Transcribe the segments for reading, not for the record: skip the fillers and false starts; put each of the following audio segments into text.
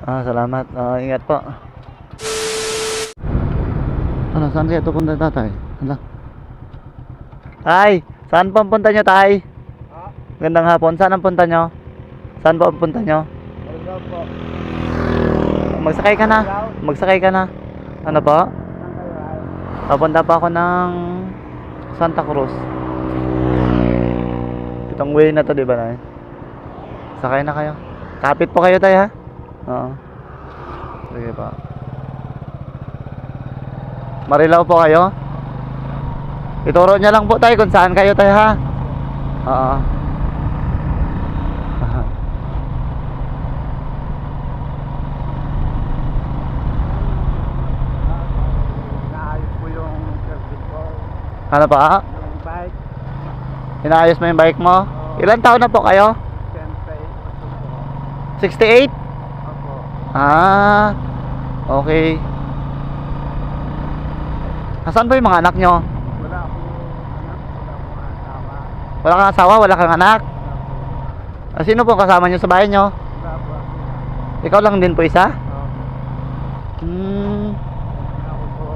Salamat. Ingat po. Ano, saan kaya ito punta tatay? Ano? Tay, saan po ang punta nyo, tay? Gandang hapon. Saan ang punta nyo? Saan po ang punta nyo? Magsakay ka na. Magsakay ka na. Ano po? Papunta pa ako ng Santa Cruz. Itong way na to, di ba na? Sakay na kayo. Kapit po kayo, tay, ha? Oo. Sige pa. Marilao po kayo? Ituro niya lang po tayo kung saan kayo tayo, ha? Oo. Inaayos po yung service ko. Ano pa? Yung bike. Inaayos mo yung bike mo? Ilan taon na po kayo? Siyempre, ito po. 68? Opo. Okay. Nasaan po yung mga anak nyo? Wala akong anak. Wala akong asawa. Wala kang asawa, wala kang anak? Sino po kasama nyo sa bahay nyo? Wala po ako. Ikaw lang din po isa? Hindi ako po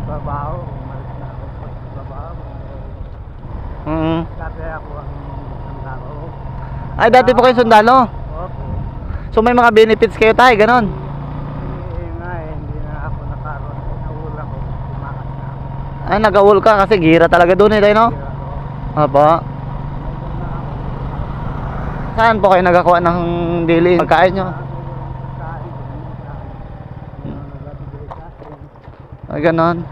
trabaho. Umalis na ako po sa trabaho. Dati ako ang sundalo. Ay, dati po kayo sundalo? Opo. So may mga benefits kayo tayo, ganon? Hindi na ako nakaroon. Naula ko. Tumakas na ako. Ay, nag-aul ka kasi gira talaga doon tayo, no? Opo. Saan po kayo nagakuha ng daily pagkain nyo? Ay, ganon.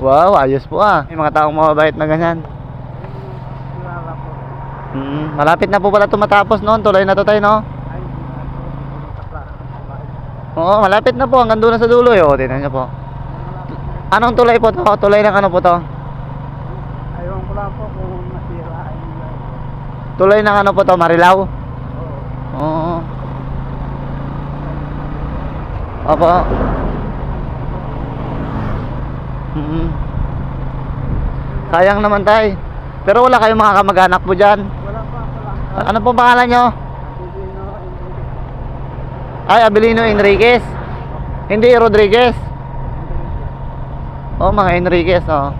Wow, ayos po ah. May mga taong mababait na ganyan. Malapit na po pala ito matapos noon. Tuloy na to tayo, no? Oo, malapit na po. Hanggang doon na sa dulo. O, tingnan nyo po. Anong tulay po to? Tulay ng ano po to? Ayaw ko lang po kung masira ay Tulay ng ano po to? Marilao? Oo. Opo. Sayang naman tay. Pero wala kayong mga kamag-anak po dyan. wala pa. Ano po pangalan nyo? Ay, Abilino Enriquez. Hindi Rodriguez. Oh, mga Enriquez, oh.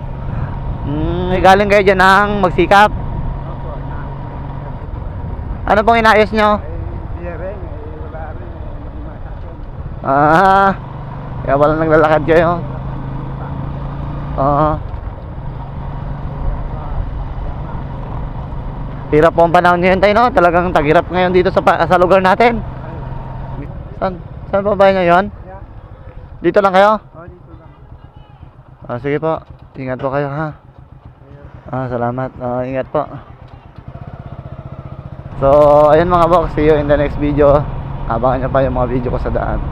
Galing kayo dyan ng magsikap. Ano pong inayos nyo? Wala rin. Kaya pala naglalakad kayo. Oo. Hirap po ang panahon ngayon tayo, no? Talagang tagirap ngayon dito sa lugar natin. Saan pa ba nyo yun? Dito lang kayo? Dito lang. Sige po. Ingat po kayo, ha? Salamat. Ingat po. So, ayun mga box. See you in the next video. Abangan nyo pa yung mga video ko sa daan.